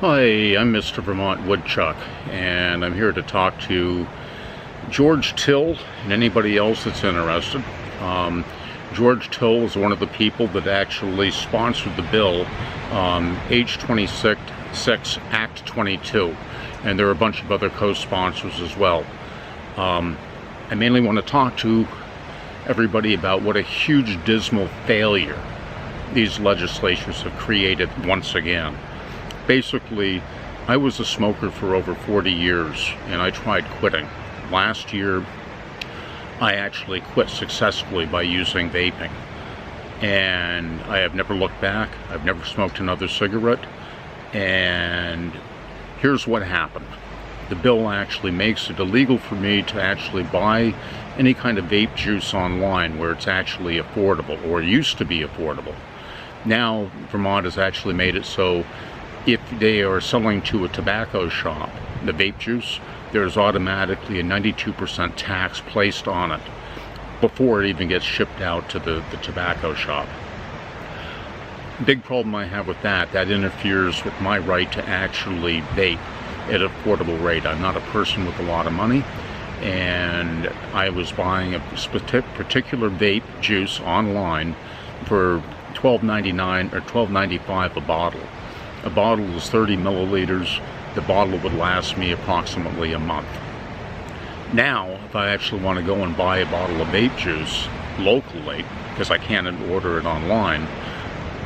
Hi, I'm Mr. Vermont Woodchuck, and I'm here to talk to George Till and anybody else that's interested. George Till is one of the people that actually sponsored the bill, H26 Act 22, and there are a bunch of other co-sponsors as well. I mainly want to talk to everybody about what a huge dismal failure these legislatures have created once again. Basically, I was a smoker for over 40 years, and I tried quitting. Last year, I actually quit successfully by using vaping, and I have never looked back. I've never smoked another cigarette, and here's what happened. The bill actually makes it illegal for me to actually buy any kind of vape juice online where it's actually affordable, or used to be affordable. Now, Vermont has actually made it so if they are selling to a tobacco shop the vape juice, there's automatically a 92% tax placed on it before it even gets shipped out to the tobacco shop. Big problem I have with that interferes with my right to actually vape at an affordable rate. I'm not a person with a lot of money, and I was buying a particular vape juice online for $12.99 or $12.95 a bottle. A bottle is 30 milliliters. The bottle would last me approximately a month. Now, if I actually want to go and buy a bottle of vape juice locally, because I can't order it online,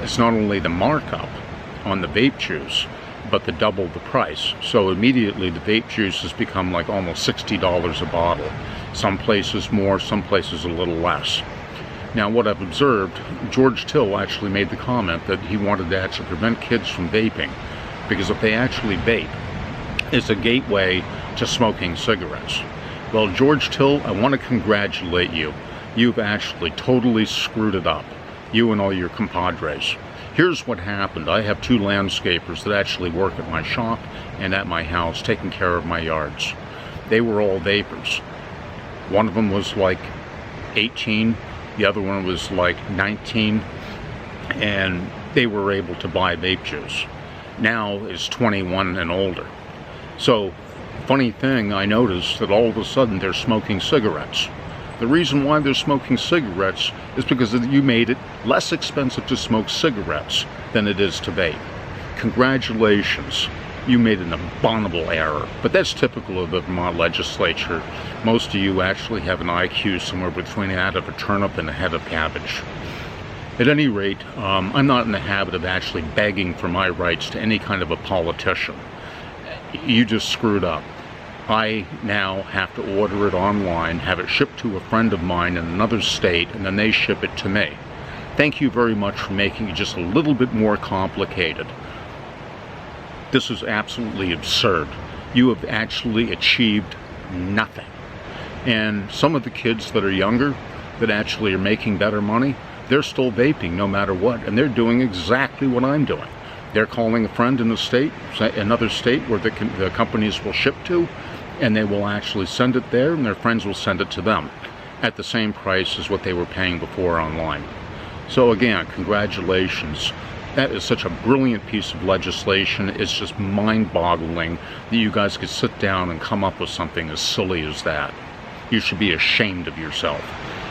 it's not only the markup on the vape juice, but the double the price. So immediately the vape juice has become like almost $60 a bottle. Some places more, some places a little less. Now, what I've observed, George Till actually made the comment that he wanted to actually prevent kids from vaping, because if they actually vape, it's a gateway to smoking cigarettes. Well, George Till, I want to congratulate you. You've actually totally screwed it up, you and all your compadres. Here's what happened. I have two landscapers that actually work at my shop and at my house, taking care of my yards. They were all vapors. One of them was like 18. The other one was like 19, and they were able to buy vape juice. Now it's 21 and older. So, funny thing, I noticed that all of a sudden they're smoking cigarettes. The reason why they're smoking cigarettes is because you made it less expensive to smoke cigarettes than it is to vape. Congratulations. You made an abominable error, but that's typical of the Vermont legislature. Most of you actually have an IQ somewhere between that of a turnip and a head of cabbage. At any rate, I'm not in the habit of actually begging for my rights to any kind of a politician. You just screwed up. I now have to order it online, have it shipped to a friend of mine in another state, and then they ship it to me. Thank you very much for making it just a little bit more complicated. This is absolutely absurd. You have actually achieved nothing. And some of the kids that are younger, that actually are making better money, they're still vaping no matter what, and they're doing exactly what I'm doing. They're calling a friend in the state, another state where the companies will ship to, and they will actually send it there, and their friends will send it to them at the same price as what they were paying before online. So again, congratulations. That is such a brilliant piece of legislation. It's just mind-boggling that you guys could sit down and come up with something as silly as that. You should be ashamed of yourself.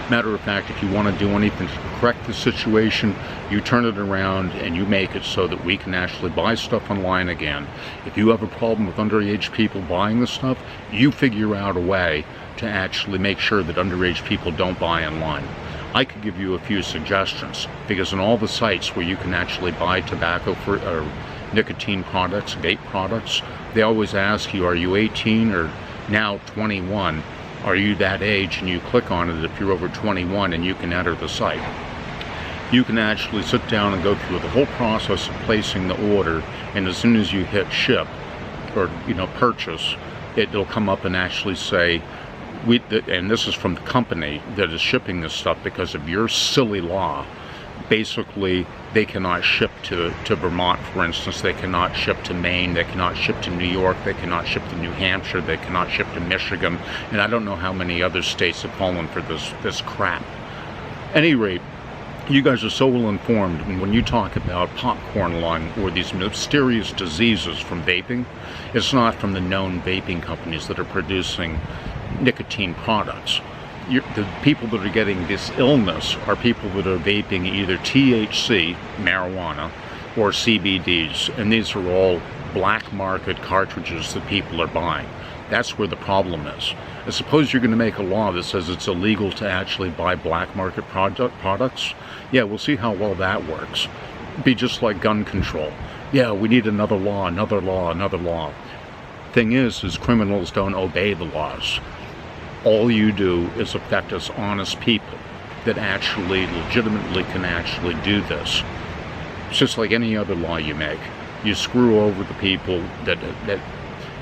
Matter of fact, if you want to do anything to correct the situation, you turn it around and you make it so that we can actually buy stuff online again. If you have a problem with underage people buying the stuff, you figure out a way to actually make sure that underage people don't buy online. I could give you a few suggestions, because in all the sites where you can actually buy tobacco or nicotine products, vape products, they always ask you, are you 18 or now 21? Are you that age? And you click on it if you're over 21, and you can enter the site. You can actually sit down and go through the whole process of placing the order, and as soon as you hit ship or purchase, it'll come up and actually say, and this is from the company that is shipping this stuff, because of your silly law. Basically, they cannot ship to Vermont, for instance. They cannot ship to Maine. They cannot ship to New York. They cannot ship to New Hampshire. They cannot ship to Michigan. And I don't know how many other states have fallen for this crap. At any rate, you guys are so well informed, and when you talk about popcorn lung or these mysterious diseases from vaping, it's not from the known vaping companies that are producing nicotine products. The people that are getting this illness are people that are vaping either THC, marijuana, or CBDs, and these are all black market cartridges that people are buying. That's where the problem is. I suppose you're going to make a law that says it's illegal to actually buy black market products. Yeah, we'll see how well that works. Be just like gun control. Yeah, we need another law, another law, another law. Thing is criminals don't obey the laws. All you do is affect us honest people that actually legitimately can actually do this. It's just like any other law you make. You screw over the people that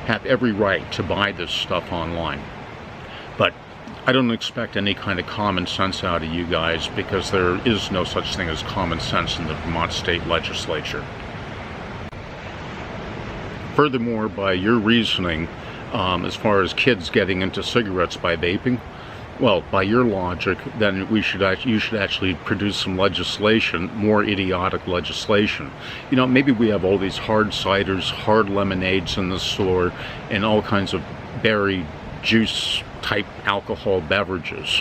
have every right to buy this stuff online. But I don't expect any kind of common sense out of you guys, because there is no such thing as common sense in the Vermont state legislature. Furthermore, by your reasoning, as far as kids getting into cigarettes by vaping, well, by your logic, then you should actually produce some legislation, more idiotic legislation. You know, maybe we have all these hard ciders, hard lemonades in the store, and all kinds of berry juice type alcohol beverages,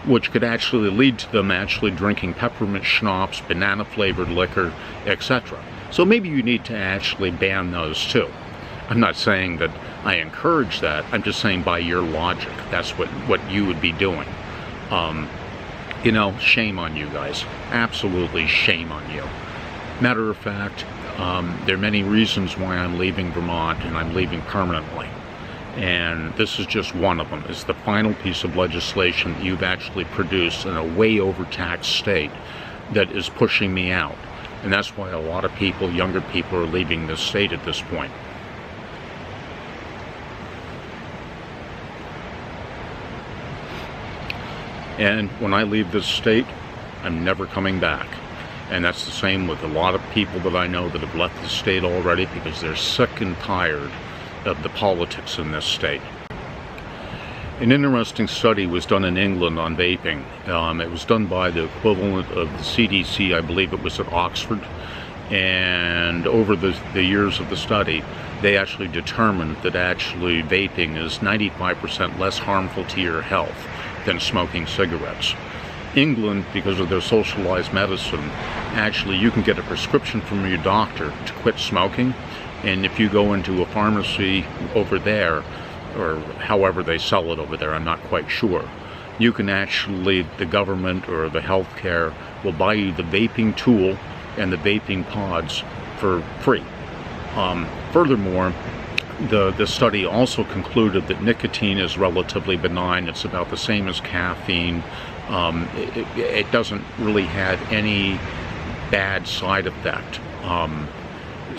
which could actually lead to them actually drinking peppermint schnapps, banana flavored liquor, etc. So maybe you need to actually ban those too. I'm not saying that I encourage that. I'm just saying by your logic, that's what you would be doing. You know, shame on you guys. Absolutely shame on you. Matter of fact, there are many reasons why I'm leaving Vermont, and I'm leaving permanently. And this is just one of them. It's the final piece of legislation that you've actually produced in a way overtaxed state that is pushing me out. And that's why a lot of people, younger people, are leaving this state at this point. And when I leave this state, I'm never coming back. And that's the same with a lot of people that I know that have left the state already, because they're sick and tired of the politics in this state. An interesting study was done in England on vaping. It was done by the equivalent of the CDC, I believe it was at Oxford. And over the years of the study, they actually determined that actually vaping is 95% less harmful to your health than smoking cigarettes. England, because of their socialized medicine, actually you can get a prescription from your doctor to quit smoking, and if you go into a pharmacy over there, or however they sell it over there, I'm not quite sure, you can actually, the government or the healthcare will buy you the vaping tool and the vaping pods for free. Furthermore, the study also concluded that nicotine is relatively benign. It's about the same as caffeine. It doesn't really have any bad side effect.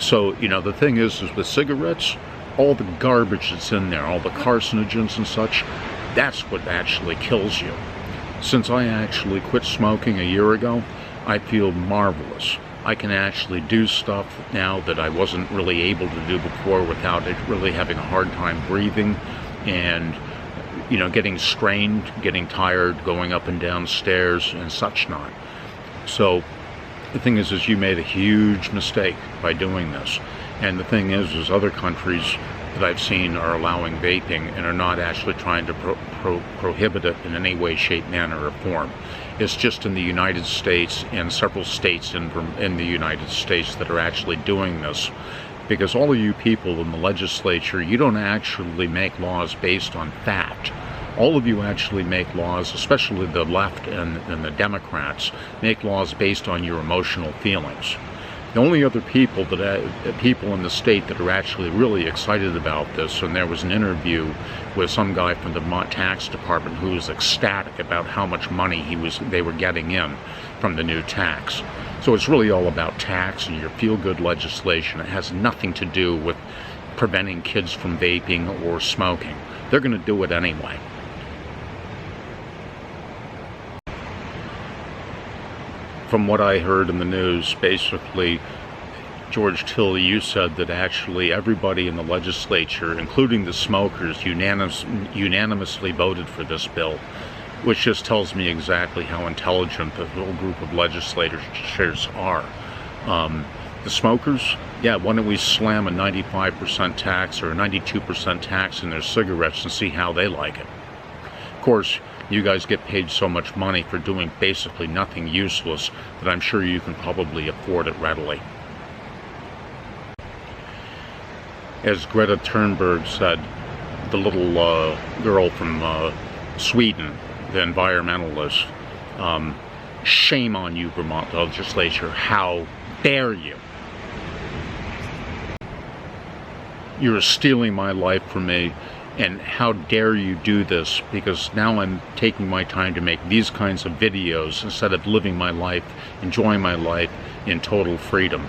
So, you know, the thing is with cigarettes, all the garbage that's in there, all the carcinogens and such, that's what actually kills you. Since I actually quit smoking a year ago, I feel marvelous. I can actually do stuff now that I wasn't really able to do before without it really having a hard time breathing and, you know, getting strained, getting tired, going up and down stairs and such not. So the thing is you made a huge mistake by doing this. And the thing is other countries that I've seen are allowing vaping and are not actually trying to prohibit it in any way, shape, manner, or form. It's just in the United States and several states in the United States that are actually doing this. Because all of you people in the legislature, you don't actually make laws based on fact. All of you actually make laws, especially the left and the Democrats, make laws based on your emotional feelings. The only other people people in the state that are actually really excited about this, and there was an interview with some guy from the Vermont Tax Department who was ecstatic about how much money they were getting in from the new tax. So it's really all about tax and your feel-good legislation. It has nothing to do with preventing kids from vaping or smoking. They're going to do it anyway. From what I heard in the news, basically, George Tilley, you said that actually everybody in the legislature, including the smokers, unanimously voted for this bill. which just tells me exactly how intelligent the whole group of legislators are. The smokers, yeah, why don't we slam a 95% tax or a 92% tax in their cigarettes and see how they like it? Of course, you guys get paid so much money for doing basically nothing useless that I'm sure you can probably afford it readily. As Greta Thunberg said, the little girl from Sweden, the environmentalist, shame on you, Vermont legislature, how dare you? You're stealing my life from me, and how dare you do this, because now I'm taking my time to make these kinds of videos instead of living my life, enjoying my life in total freedom.